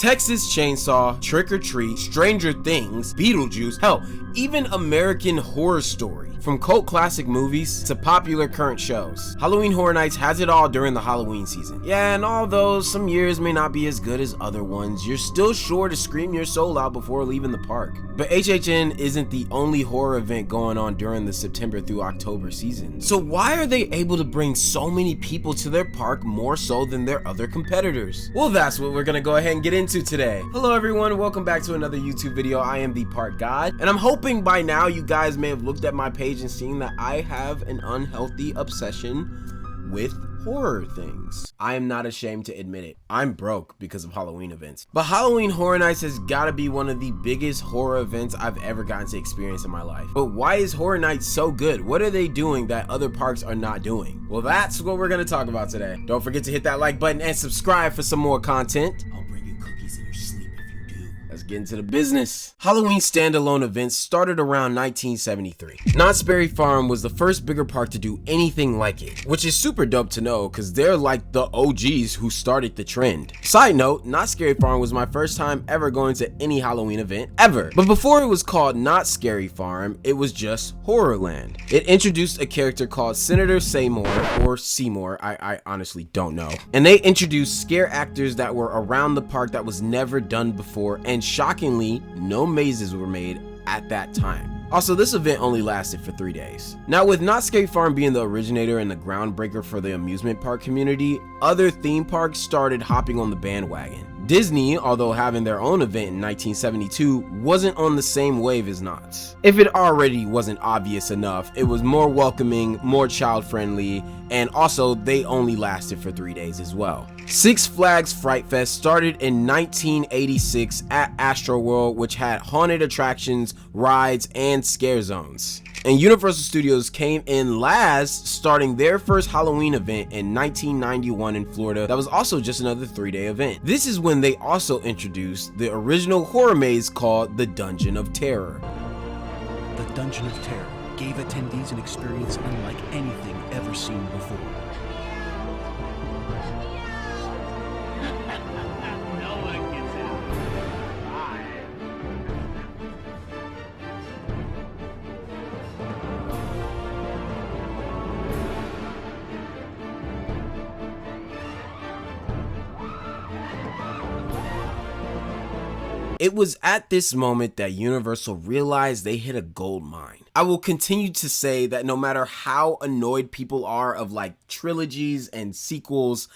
Texas Chainsaw, Trick or Treat, Stranger Things, Beetlejuice, hell, even American Horror Story. From cult classic movies to popular current shows, Halloween Horror Nights has it all during the Halloween season. Yeah, and although some years may not be as good as other ones, you're still sure to scream your soul out before leaving the park. But HHN isn't the only horror event going on during the September through October season. So why are they able to bring so many people to their park more so than their other competitors? Well, that's what we're gonna go ahead and get into today. Hello everyone, welcome back to another YouTube video. I am TheParkGod, and I'm hoping by now you guys may have looked at my page and seen that I have an unhealthy obsession with horror things. I am not ashamed to admit it. I'm broke because of Halloween events. But Halloween Horror Nights has got to be one of the biggest horror events I've ever gotten to experience in my life. But why is Horror Nights so good? What are they doing that other parks are not doing? Well, that's what we're going to talk about today. Don't forget to hit that like button and subscribe for some more content. I'll bring you cookies in your sleep if you do. Let's get into the business. Halloween standalone events started around 1973. Knott's Berry Farm was the first bigger park to do anything like it, which is super dope to know because they're like the OGs who started the trend. Side note, Knott's Berry Farm was my first time ever going to any Halloween event ever. But before it was called Knott's Scary Farm, it was just Horrorland. It introduced a character called Senator Seymour, or Seymour, I honestly don't know. And they introduced scare actors that were around the park that was never done before, and shockingly, no mazes were made at that time. Also, this event only lasted for 3 days. Now, with Knott's Scary Farm being the originator and the groundbreaker for the amusement park community, other theme parks started hopping on the bandwagon. Disney, although having their own event in 1972, wasn't on the same wave as Knott's. If it already wasn't obvious enough, it was more welcoming, more child-friendly, and also they only lasted for 3 days as well. Six Flags Fright Fest started in 1986 at Astroworld, which had haunted attractions, rides, and scare zones. And Universal Studios came in last, starting their first Halloween event in 1991 in Florida. That was also just another 3-day event. This is when they also introduced the original horror maze called the Dungeon of Terror. The Dungeon of Terror gave attendees an experience unlike anything ever seen before. It was at this moment that Universal realized they hit a gold mine. I will continue to say that no matter how annoyed people are of like trilogies and sequels,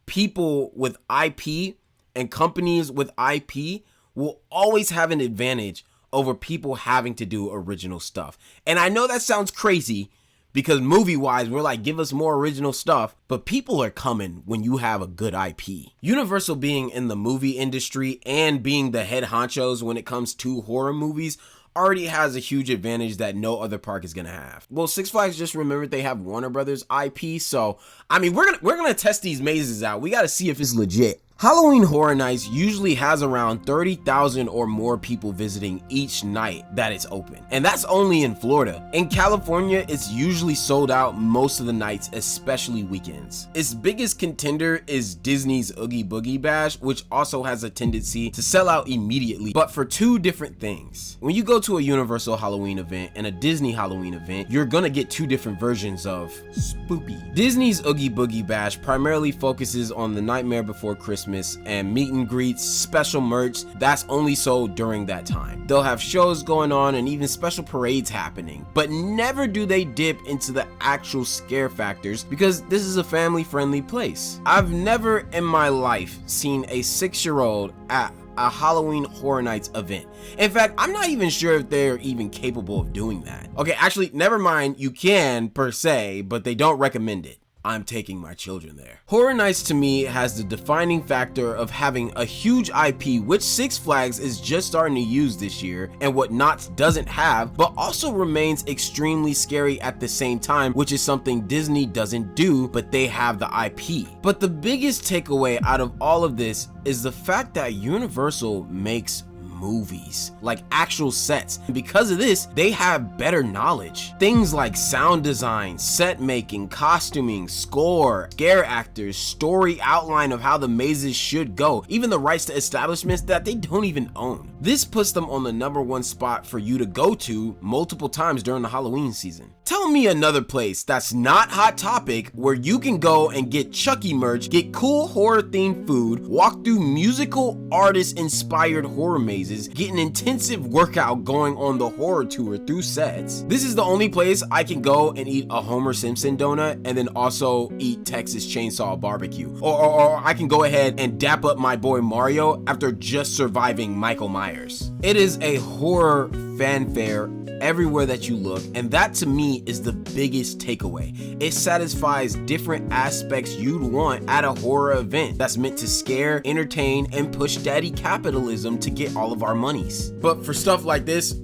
people with IP and companies with IP will always have an advantage over people having to do original stuff. And I know that sounds crazy, because movie-wise, we're like, give us more original stuff, but people are coming when you have a good IP. Universal being in the movie industry and being the head honchos when it comes to horror movies already has a huge advantage that no other park is gonna have. Well, Six Flags just remembered they have Warner Brothers IP, so I mean, we're gonna test these mazes out. We gotta see if it's legit. Halloween Horror Nights usually has around 30,000 or more people visiting each night that it's open. And that's only in Florida. In California, it's usually sold out most of the nights, especially weekends. Its biggest contender is Disney's Oogie Boogie Bash, which also has a tendency to sell out immediately, but for two different things. When you go to a Universal Halloween event and a Disney Halloween event, you're gonna get two different versions of spoopy. Disney's Oogie Boogie Bash primarily focuses on the Nightmare Before Christmas and meet and greets, special merch that's only sold during that time. They'll have shows going on and even special parades happening, but never do they dip into the actual scare factors because this is a family-friendly place. I've never in my life seen a 6-year-old at a Halloween Horror Nights event. In fact, I'm not even sure if they're even capable of doing that. Okay, actually, never mind, you can per se, but they don't recommend it. I'm taking my children there. Horror Nights to me has the defining factor of having a huge IP, which Six Flags is just starting to use this year, and what Knott's doesn't have, but also remains extremely scary at the same time, which is something Disney doesn't do, but they have the IP. But the biggest takeaway out of all of this is the fact that Universal makes movies, like actual sets. And because of this, they have better knowledge. Things like sound design, set making, costuming, score, scare actors, story outline of how the mazes should go, even the rights to establishments that they don't even own. This puts them on the #1 spot for you to go to multiple times during the Halloween season. Tell me another place that's not Hot Topic where you can go and get Chucky merch, get cool horror themed food, walk through musical artist inspired horror mazes, get an intensive workout going on the horror tour through sets. This is the only place I can go and eat a Homer Simpson donut and then also eat Texas Chainsaw Barbecue. Or I can go ahead and dap up my boy Mario after just surviving Michael Myers. It is a horror fanfare everywhere that you look, and that to me is the biggest takeaway. It satisfies different aspects you'd want at a horror event that's meant to scare, entertain, and push daddy capitalism to get all of our monies. But for stuff like this,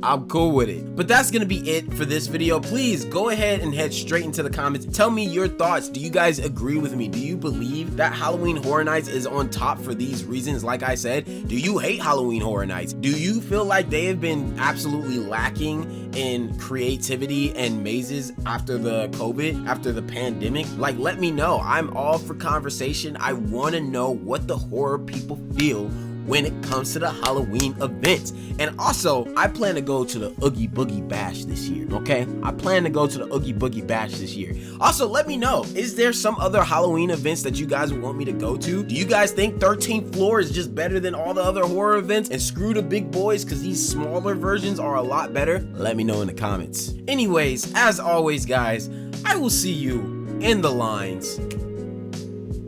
I'm cool with it. But that's gonna be it for this video. Please go ahead and head straight into the comments. Tell me your thoughts. Do you guys agree with me? Do you believe that Halloween Horror Nights is on top for these reasons? Like I said, do you hate Halloween Horror Nights? Do you feel like they have been absolutely lacking in creativity and mazes after the COVID, after the pandemic? Like, let me know. I'm all for conversation. I want to know what the horror people feel when it comes to the Halloween events. And also, I plan to go to the Oogie Boogie Bash this year, okay? I plan to go to the Oogie Boogie Bash this year. Also, let me know, is there some other Halloween events that you guys want me to go to? Do you guys think 13th Floor is just better than all the other horror events and screw the big boys because these smaller versions are a lot better? Let me know in the comments. Anyways, as always, guys, I will see you in the lines.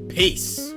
Peace.